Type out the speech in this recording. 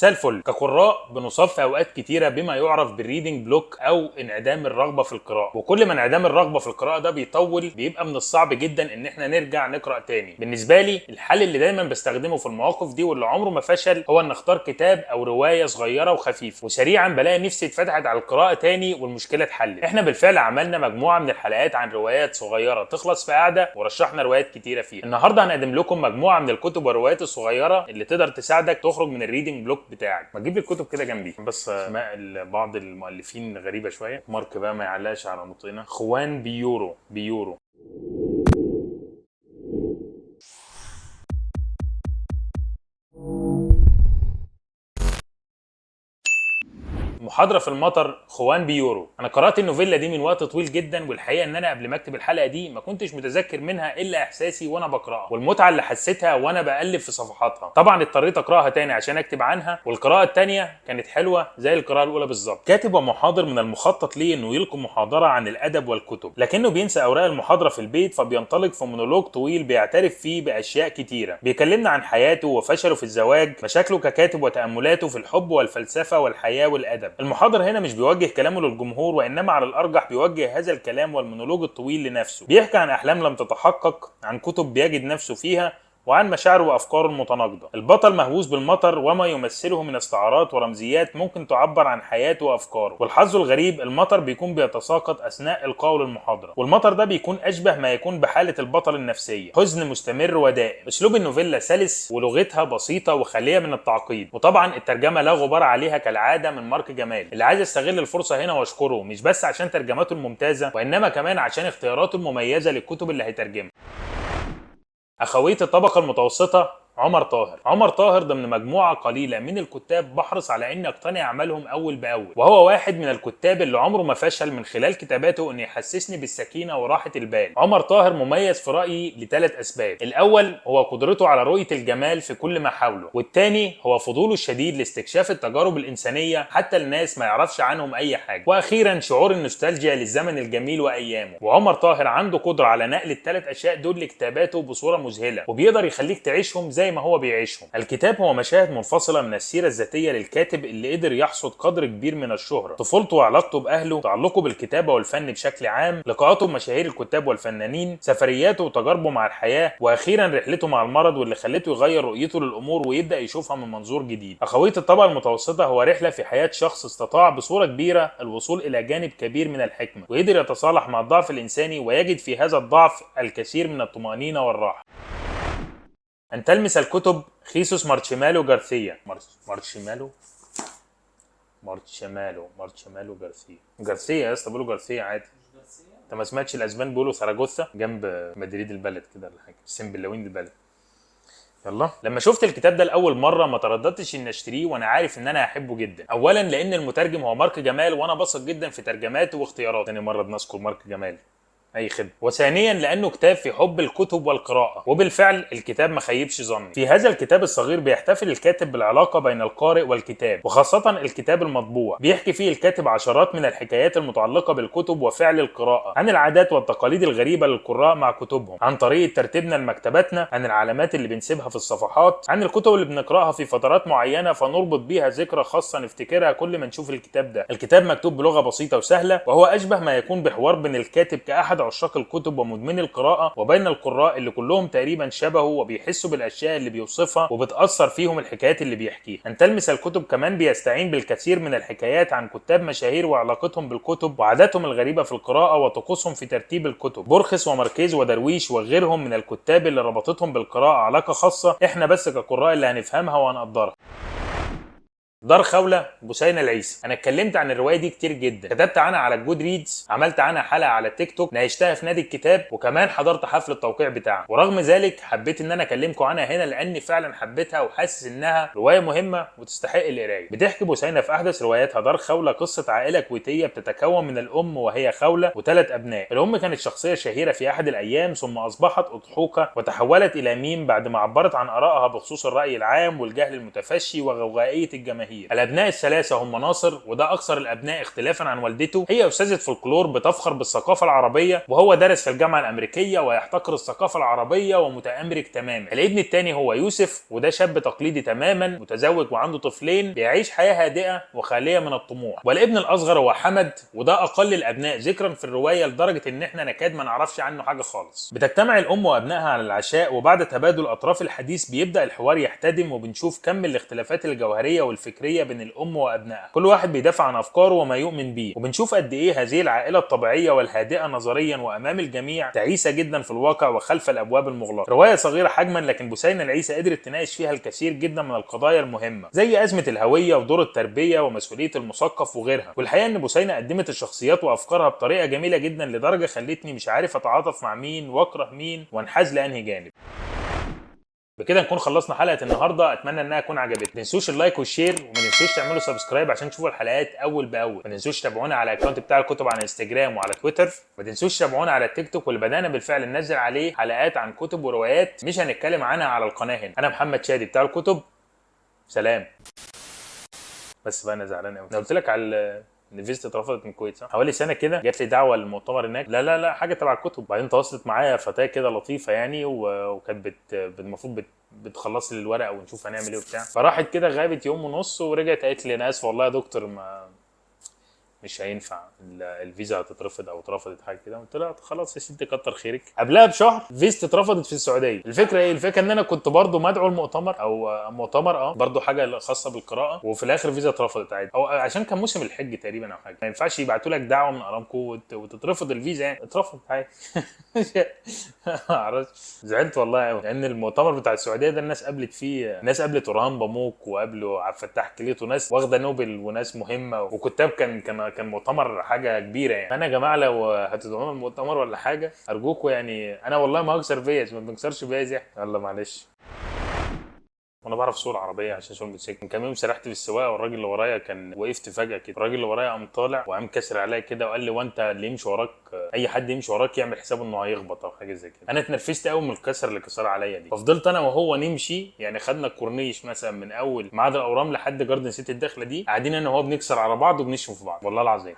مساء الفل. كقراء بنصاب في اوقات كتيره بما يعرف بالريدنج بلوك او انعدام الرغبه في القراءه، وكل ما انعدام الرغبه في القراءه ده بيطول بيبقى من الصعب جدا ان احنا نرجع نقرا تاني. بالنسبه لي الحل اللي دايما بستخدمه في المواقف دي واللي عمره ما فشل هو ان اختار كتاب او روايه صغيره وخفيفه، وسريعا بلاقي نفسي اتفتحت على القراءه تاني والمشكله اتحلت. احنا بالفعل عملنا مجموعه من الحلقات عن روايات صغيره تخلص في قعده، ورشحنا روايات كتيره فيها. النهارده هنقدم لكم مجموعه من الكتب والروايات الصغيره اللي تقدر تساعدك تخرج من الريدنج بلوك بتاعك. ما تجيب الكتب كده جنبي بس. اسماء بعض المؤلفين غريبه شويه، مارك بقى ما يعلقش على نطقنا. خوان بيورو. محاضرة في المطر، خوان بيورو. انا قرأت النوفيلا دي من وقت طويل جدا، والحقيقة ان انا قبل ما اكتب الحلقة دي ما كنتش متذكر منها الا احساسي وانا بقرأها والمتعة اللي حسيتها وانا بقلب في صفحاتها. طبعا اضطريت اقرأها تاني عشان اكتب عنها، والقراءة التانية كانت حلوة زي القراءة الاولى بالظبط. كاتب ومحاضر من المخطط ليه انه يلقي محاضرة عن الادب والكتب، لكنه بينسى اوراق المحاضرة في البيت، فبينطلق في مونولوج طويل بيعترف فيه باشياء كتيرة. بيكلمنا عن حياته وفشله في الزواج، مشاكله ككاتب وتأملاته في الحب والفلسفة والحياة والادب. المحاضر هنا مش بيوجه كلامه للجمهور، وانما على الارجح بيوجه هذا الكلام والمونولوج الطويل لنفسه. بيحكي عن احلام لم تتحقق، عن كتب بيجد نفسه فيها، وعن مشاعره وافكاره المتناقضه. البطل مهووس بالمطر وما يمثله من استعارات ورمزيات ممكن تعبر عن حياته وافكاره. والحظ الغريب المطر بيكون بيتساقط اثناء القول المحاضره، والمطر ده بيكون اشبه ما يكون بحاله البطل النفسيه، حزن مستمر ودائم. اسلوب النوفيلا سلس ولغتها بسيطه وخاليه من التعقيد، وطبعا الترجمه لا غبار عليها كالعاده من مارك جمال، اللي عايز استغل الفرصه هنا واشكره مش بس عشان ترجماته الممتازه، وانما كمان عشان اختياراته المميزه للكتب اللي هيترجمها. أخوية الطبقة المتوسطة، عمر طاهر ضمن مجموعة قليلة من الكتاب بحرص على اني اقتني اعمالهم اول باول، وهو واحد من الكتاب اللي عمره ما فشل من خلال كتاباته انه يحسسني بالسكينة وراحة البال. عمر طاهر مميز في رأيي لثلاث اسباب. الاول هو قدرته على رؤية الجمال في كل ما حوله، والثاني هو فضوله الشديد لاستكشاف التجارب الانسانية حتى الناس ما يعرفش عنهم اي حاجة، واخيرا شعور النوستالجيا للزمن الجميل وايامه. وعمر طاهر عنده قدرة على نقل الثلاث اشياء دول لكتاباته بصورة مذهلة، وبيقدر يخليك تعيشهم زي ما هو بيعيشهم. الكتاب هو مشاهد منفصلة من السيرة الذاتية للكاتب اللي قدر يحصد قدر كبير من الشهرة، طفولته وعلاقته بأهله، تعلقه بالكتابة والفن بشكل عام، لقاءاته بمشاهير الكتاب والفنانين، سفرياته وتجاربه مع الحياة، وأخيرا رحلته مع المرض واللي خلته يغير رؤيته للأمور ويبدأ يشوفها من منظور جديد. أخوية الطبقة المتوسطة هو رحلة في حياة شخص استطاع بصورة كبيرة الوصول إلى جانب كبير من الحكمة، وقدر يتصالح مع الضعف الإنساني ويجد في هذا الضعف الكثير من الطمأنينة والراحة. أن تلمس الكتب، خيسوس مارشمالو جارثيا. مارشمالو جارثيا يا اسطى، بيقولوا جارثيا عادي. انت ما سمعتش الاسبان بيقولوا ساراجوسا جنب مدريد البلد كده ولا حاجه، السنبلاوين البلد. يلا، لما شفت الكتاب ده لاول مره ما ترددتش ان اشتريه، وانا عارف ان انا هحبه جدا. اولا لان المترجم هو مارك جمال، وانا بثق جدا في ترجماته واختياراته. ثاني مره بنذكر مارك جمال، اي خدمه. وثانيا لانه كتاب في حب الكتب والقراءه، وبالفعل الكتاب ما خيبش ظني. في هذا الكتاب الصغير بيحتفل الكاتب بالعلاقه بين القارئ والكتاب، وخاصه الكتاب المطبوع. بيحكي فيه الكاتب عشرات من الحكايات المتعلقه بالكتب وفعل القراءه، عن العادات والتقاليد الغريبه للقراء مع كتبهم، عن طريقه ترتيبنا لمكتباتنا، عن العلامات اللي بنسيبها في الصفحات، عن الكتب اللي بنقراها في فترات معينه فنربط بيها ذكرى خاصه نفتكرها كل ما نشوف الكتاب ده. الكتاب مكتوب بلغه بسيطه وسهله، وهو اشبه ما يكون بحوار بين الكاتب كاحد عشاق الكتب ومدمني القراءة وبين القراء اللي كلهم تقريبا شبهه وبيحسوا بالاشياء اللي بيوصفها وبتأثر فيهم الحكايات اللي بيحكيها. أن تلمس الكتب كمان بيستعين بالكثير من الحكايات عن كتاب مشاهير وعلاقتهم بالكتب وعاداتهم الغريبة في القراءة وطقوسهم في ترتيب الكتب. بورخس وماركيز ودرويش وغيرهم من الكتاب اللي ربطتهم بالقراءة علاقة خاصة احنا بس كقراء اللي هنفهمها وهنقدرها. دار خولة، بوسينة العيسى. انا اتكلمت عن الروايه دي كتير جدا، كتبت عنها على الجود ريدز، عملت عنها حلقه على التيك توك، ناقشتها في نادي الكتاب، وكمان حضرت حفل التوقيع بتاعها. ورغم ذلك حبيت ان انا اكلمكم عنها هنا لاني فعلا حبيتها وحاسس انها روايه مهمه وتستحق القرايه. بتحكي بوسينة في احدث رواياتها دار خولة قصه عائله كويتيه بتتكون من الام وهي خولة وثلاث ابناء. الام كانت شخصيه شهيره في احد الايام، ثم اصبحت اضحوكه وتحولت الى ميم بعد ما عبرت عن ارائها بخصوص الراي العام والجهل المتفشي وغوغائيه الجماهير. الجماهير. الابناء الثلاثه هم ناصر، وده اكثر الابناء اختلافا عن والدته، هي استاذه فولكلور بتفخر بالثقافه العربيه، وهو درس في الجامعه الامريكيه ويحتقر الثقافه العربيه ومتامرك تماما. الابن الثاني هو يوسف، وده شاب تقليدي تماما، متزوج وعنده طفلين، بيعيش حياه هادئه وخاليه من الطموح. والابن الاصغر هو حمد، وده اقل الابناء ذكرا في الروايه لدرجه ان احنا نكاد ما نعرفش عنه حاجه خالص. بتجتمع الام وابنائها على العشاء، وبعد تبادل اطراف الحديث بيبدا الحوار يحتدم، وبنشوف كم الاختلافات الجوهريه والفكريه بين الام وابنائها، كل واحد بيدافع عن افكاره وما يؤمن بيه. وبنشوف قد ايه هذه العائله الطبيعيه والهادئه نظريا وامام الجميع تعيسه جدا في الواقع وخلف الابواب المغلقه. روايه صغيره حجما، لكن بثينه العيسى قدرت تناقش فيها الكثير جدا من القضايا المهمه، زي ازمه الهويه ودور التربيه ومسؤوليه المثقف وغيرها. والحقيقه ان بثينه قدمت الشخصيات وافكارها بطريقه جميله جدا، لدرجه خلتني مش عارف اتعاطف مع مين واكره مين وانحاز لانهي جانب. بكده نكون خلصنا حلقه النهارده، اتمنى انها تكون عجبتكم. ما تنسوش اللايك والشير، وما تنسوش تعملوا سبسكرايب عشان تشوفوا الحلقات اول باول. ما تنسوش تتابعونا على الاكونت بتاع الكتب على انستجرام وعلى تويتر. ما تنسوش تتابعونا على التيك توك، واللي بدانا بالفعل ننزل عليه حلقات عن كتب وروايات مش هنتكلم عنها على القناه هنا. انا محمد شادي بتاع الكتب، سلام. بس بقى انا زعلان قوي، انا قلت لك على ان فيزا اترفضت من الكويت صح؟ حوالي سنه كده جات لي دعوه للمؤتمر هناك، لا حاجه تبع الكتب. بعدين تواصلت معايا فتاه كده لطيفه يعني، وكانت المفروض بتخلص لي الورقه ونشوف هنعمل ايه وبتاع. فراحت كده غابت يوم ونص ورجعت قالت لي انا اسف والله يا دكتور، مش هينفع الفيزا هتترفض او اترفضت حاجه كده. قلت لها خلاص يا ستي كتر خيرك. قبلها بشهر فيزا اترفضت في السعوديه. الفكره ايه؟ الفكره ان انا كنت برضو مدعو المؤتمر او مؤتمر برضو حاجه خاصه بالقراءه، وفي الاخر فيزا اترفضت عادي، او عشان كان موسم الحج تقريبا او حاجه. ما ينفعش يبعتوا لك دعوه من ارامكو وتترفض الفيزا يعني. اترفضت عادي. زعلت والله قوي، لان المؤتمر بتاع السعوديه ده الناس قابلت فيه، ناس قابلت اورهان باموك وقابلوا عبد الفتاح كليت وناس واخده نوبل وناس مهمه وكتاب. كان مؤتمر حاجه كبيره يعني. فانا يا جماعه لو هتدعونا المؤتمر ولا حاجه ارجوكم يعني، انا والله ما هكسر فيز، ما بنكسرش فيز احنا. يلا معلش. وانا بعرف اسوق العربيه عشان شغل موتوسيكل. كان يوم سرحت في السواقه والراجل اللي ورايا كان وقفت فجاه كده، الراجل اللي ورايا قام طالع وقام كسر عليا كده وقال لي وانت اللي يمشي وراك، اي حد يمشي وراك يعمل حسابه انه هيخبط او حاجه زي كده. انا اتنرفزت قوي من الكسر اللي كسر عليا دي، ففضلت انا وهو نمشي يعني. خدنا الكورنيش مثلا من اول معاد الاورام لحد جاردن سيتي الداخله دي، قاعدين انا وهو بنكسر على بعض وبنشتم في بعض والله العظيم.